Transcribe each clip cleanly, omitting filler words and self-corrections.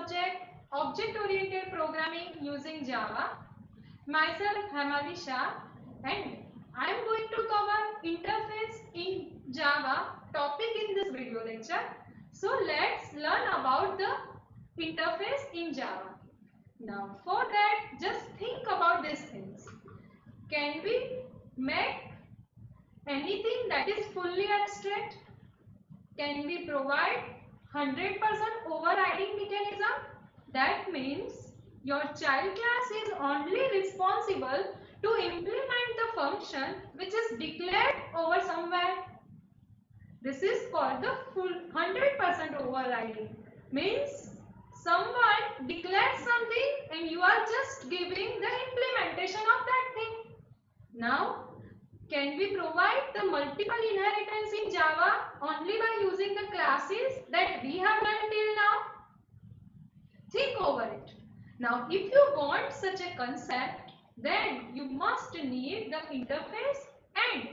subject Object-Oriented Programming using Java. Myself Hemali Shah, and I am going to cover interface in Java topic in this video lecture. So let's learn about the interface in Java. Now for that, just think about these things. Can we make anything that is fully abstract? Can we provide 100% overriding mechanism? That means your child class is only responsible to implement the function which is declared over somewhere. This is called the full 100% overriding. Means someone declares something and you are just giving the implementation of that thing. Now, can we provide the multiple inheritance in Java only by using the classes that we have learned till now? Think over it. Now, if you want such a concept, then you must need the interface and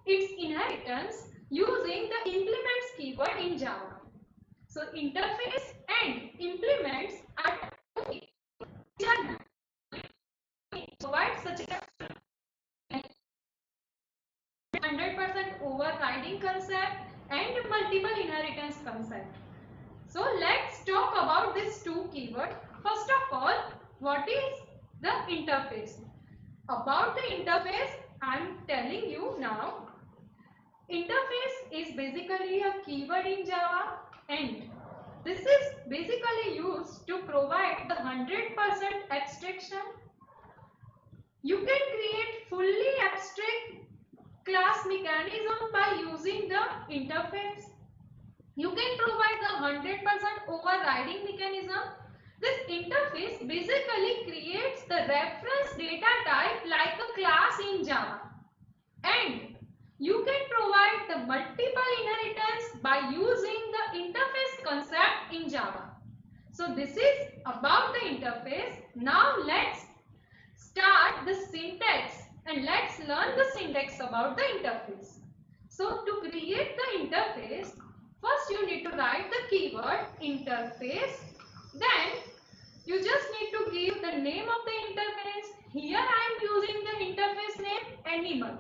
its inheritance using the implements keyword in Java. So, interface and implements are two keywords which provide such a 100% overriding concept and multiple inheritance concept. So let's talk about these two keywords. First of all, what is the interface? About the interface, I am telling you now. Interface is basically a keyword in Java, and this is basically used to provide the 100% abstraction. You can create fully abstract class mechanism by using the interface. You can provide the 100% overriding mechanism. This interface basically creates the reference data type like a class in Java. And you can provide the multiple inheritance by using the interface concept in Java. So this is about the interface. Now let's start the syntax and let's learn the syntax about the interface. So to create the interface, first you need to write the keyword interface. Then you just need to give the name of the interface. Here I am using the interface name animal.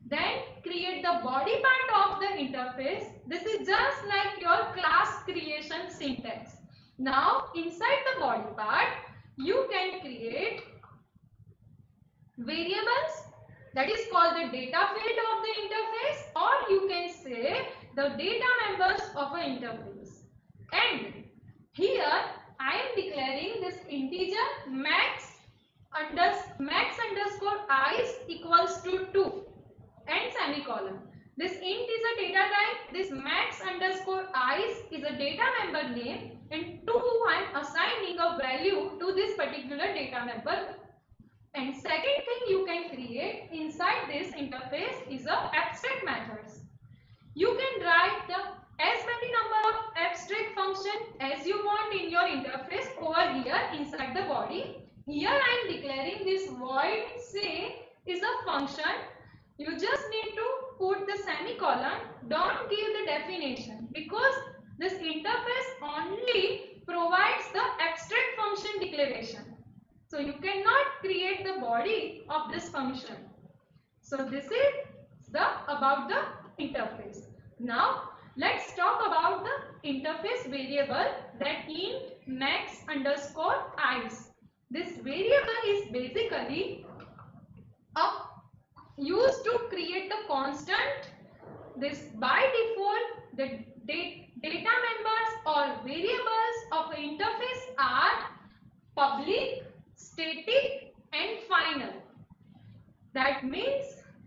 Then create the body part of the interface. This is just like your class creation syntax. Now inside the body part, you can create variables, that is called the data field of the interface, or you can say the data members of an interface. And here I am declaring this integer max underscore ice equals to 2 and semicolon. This int is a data type. This max underscore ice is a data member name, and 2 I am assigning a value to this particular data member. And second thing you can create inside this interface is a abstract methods. You can write the as many number of abstract function as you want in your interface over here inside the body. Here I am declaring this void say is a function. You just need to put the semicolon. Don't give the definition because this interface only provides the abstract function declaration. So you cannot create the body of this function. So this is about the interface. Now let's talk about the interface variable, that int max underscore ice. This variable is basically used to create the constant. This by default the data members or variables of an interface are public, static and final. That means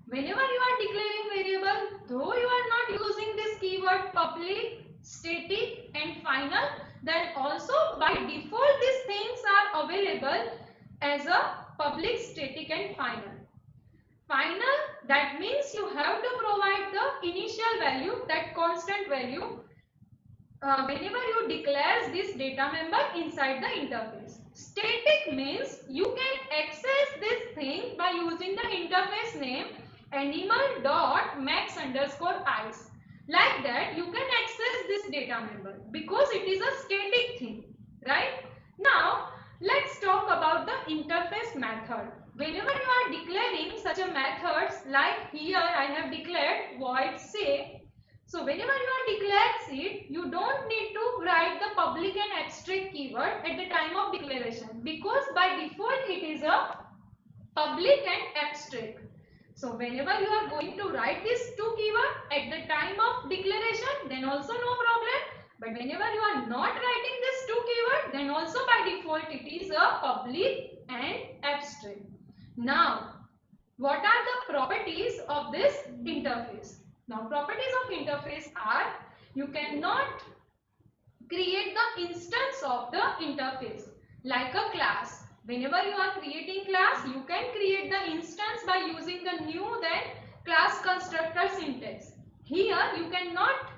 whenever you are declaring variable, though you are not using this keyword public, static and final, then also by default these things are available as a public, static and final. Final, that means you have to provide the initial value, that constant value, whenever you declare this data member inside the interface. Static means you can access this thing by using the interface name animal.max underscore ice. Like that you can access this data member because it is a static thing. right? Now let's talk about the interface method. Whenever you are declaring such a methods, like here I have declared void say. So whenever you are declaring it, you don't need to write the public and abstract keyword at the time of declaration, because by default it is a public and abstract. So whenever you are going to write these two keywords at the time of declaration, then also no problem. But whenever you are not writing these two keywords, then also by default it is a public and abstract. Now, what are the properties of this interface? Now, properties of interface are: you cannot create the instance of the interface like a class. Whenever you are creating class, you can create the instance by using the new then class constructor syntax. Here you cannot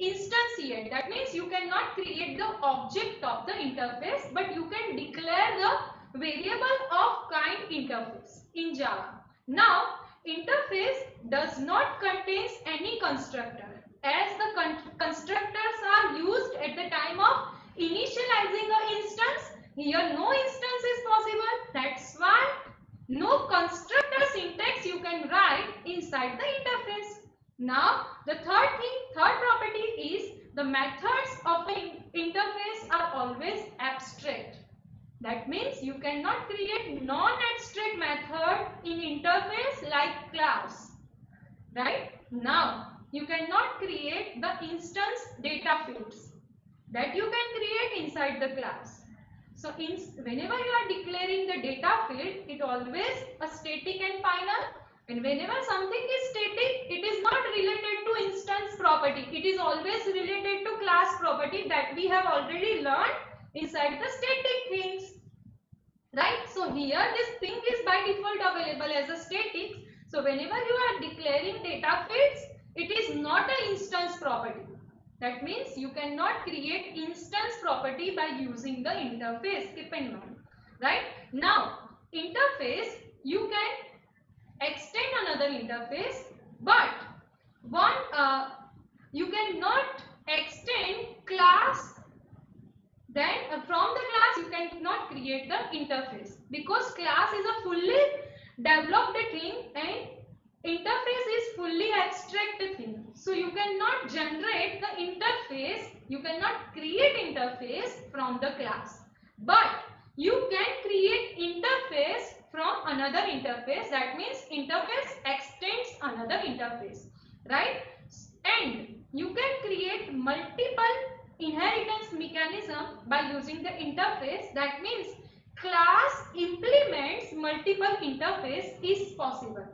instantiate, that means you cannot create the object of the interface, but you can declare the variable of kind interface in Java. Now interface does not contain any constructor, as the constructors are used at the time of initializing an instance. Here no instance is possible, that's why no constructor syntax you can write inside the interface. Now the third property is the methods of an interface are always abstract. That means you cannot create non-abstract method in interface like class, right? Now you cannot create the instance data fields that you can create inside the class. So whenever you are declaring the data field, it always a static and final. And whenever something is static, it is not related to instance property. It is always related to class property that we have already learned inside the static things. Right? So here this thing is by default available as a static. So whenever you are declaring data fields, it is not an instance property. That means you cannot create instance property by using the interface. Keep in mind. Right? Now, interface, you can extend another interface, but you cannot extend class. Then from the class you cannot create the interface, because class is a fully developed thing and interface is fully abstract thing. So you cannot generate the interface, you cannot create interface from the class. But you can create interface from another interface. That means interface extends another interface, right? And you can create multiple inheritance mechanism by using the interface. That means class implements multiple interface is possible,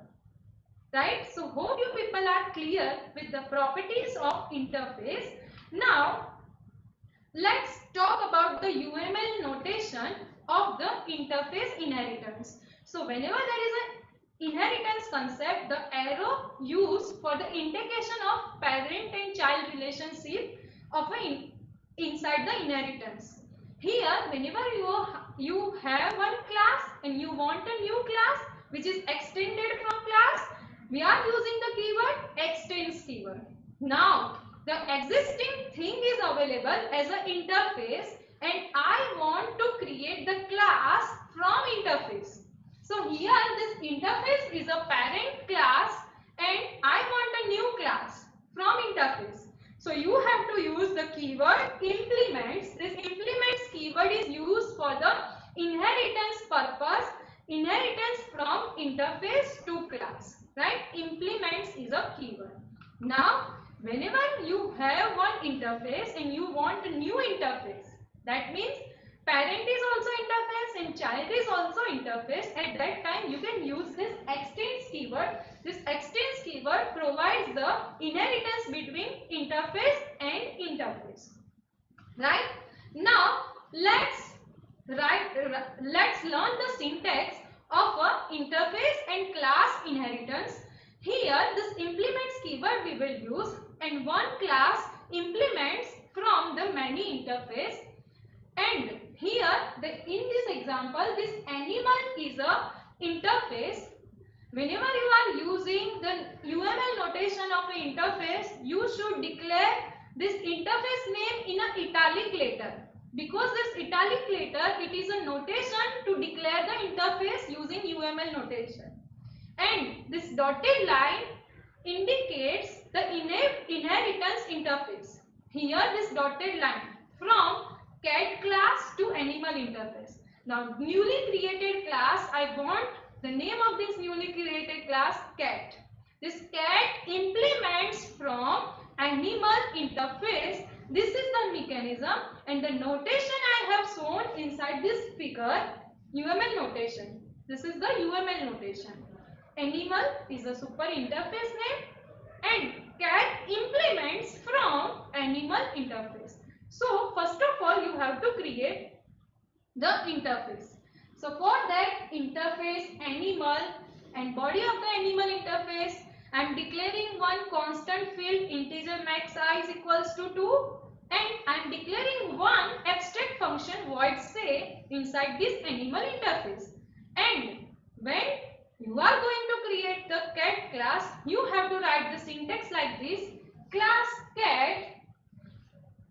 right? So hope you people are clear with the properties of interface. Now let's talk about the UML notation of the interface inheritance. So whenever there is an inheritance concept, the arrow used for the indication of parent and child relationship of inside the inheritance. Here whenever you have one class and you want a new class which is extended from class, we are using the keyword extends keyword. Now the existing thing is available as an interface and I want to create the class from interface. So here this interface is a parent class and I want a new class from interface. So you have to use the keyword implements. This implements keyword is used for the inheritance purpose, inheritance from interface to class, right? Implements is a keyword. Now whenever you have one interface and you want a new interface, that means parent is also interface and child is also interface. At that time you can use this extends keyword. This extends keyword provides the inheritance between interface and interface, right? Now let's learn the syntax of a interface and class inheritance. Here this implements keyword we will use, and one class implements from the many interface. And here in this example this animal is a interface. Whenever you are using the UML notation of an interface, you should declare this interface name in an italic letter. Because this italic letter, it is a notation to declare the interface using UML notation. And this dotted line indicates the inheritance interface. Here this dotted line from cat class to animal interface. Now newly created class, I want the name of this newly created class cat. This cat implements from animal interface. This is the mechanism, and the notation I have shown inside this figure, UML notation. This is the UML notation. Animal is a super interface name and cat implements from animal interface. So first of all you have to create the interface. So for that interface animal and body of the animal interface, I am declaring one constant field integer max I is equals to 2, and I am declaring one abstract function void say inside this animal interface. And when you are going to create the cat class, you have to write the syntax like this: class cat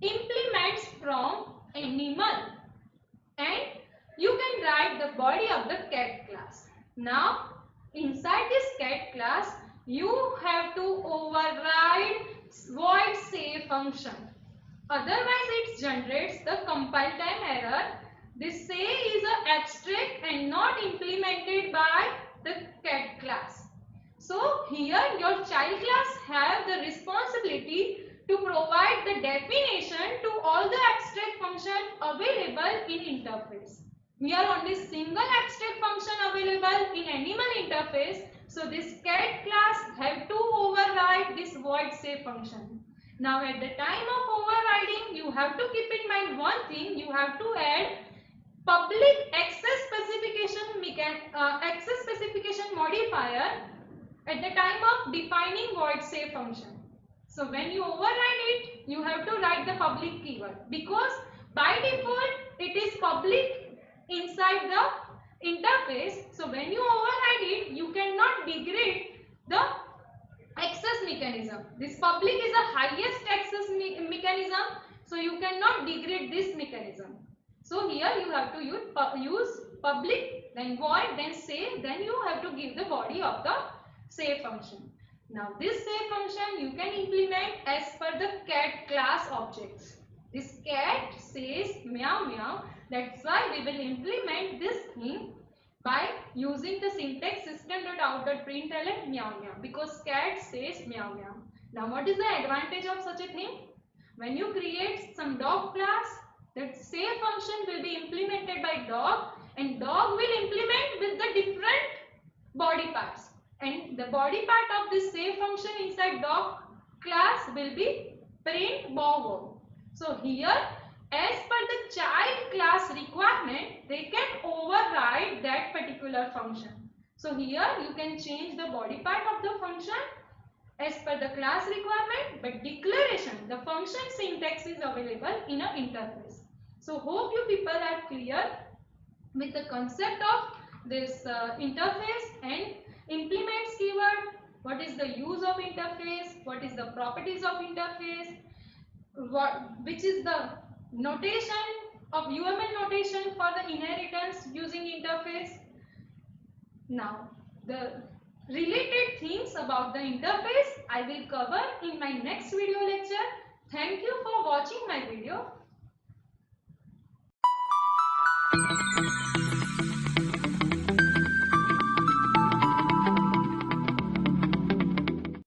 implements from animal, and you can write the body of the cat class. Now inside this cat class you have to override void say function, otherwise it generates the compile time error. This say is an abstract and not implemented by the cat class. So here your child class have the responsibility to provide the definition to all the abstract function available in interface. We are only single abstract function available in animal interface. So this cat class have to override this void say function. Now at the time of overriding, you have to keep in mind one thing: you have to add public access specification modifier at the time of defining void say function. So when you override it, you have to write the public keyword, because by default it is public inside the interface. So when you override it, you cannot degrade the access mechanism. This public is the highest access mechanism, so you cannot degrade this mechanism. So here you have to use public, then void, then say, then you have to give the body of the say function. Now this say function you can implement as per the cat class objects. This cat says meow meow, that's why we will implement this thing by using the syntax system.out.println meow meow, because cat says meow meow. Now what is the advantage of such a thing? When you create some dog class, that say function will be implemented by dog, and dog will implement with the different body parts, and the body part of this say function inside dog class will be print bow. So here, as per the child class requirement, they can override that particular function. So here you can change the body part of the function as per the class requirement, but declaration, the function syntax is available in an interface. So hope you people are clear with the concept of this interface and implements keyword. What is the use of interface? What is the properties of interface? Which is the notation of UML notation for the inheritance using interface? Now the related things about the interface I will cover in my next video lecture. Thank you for watching my video.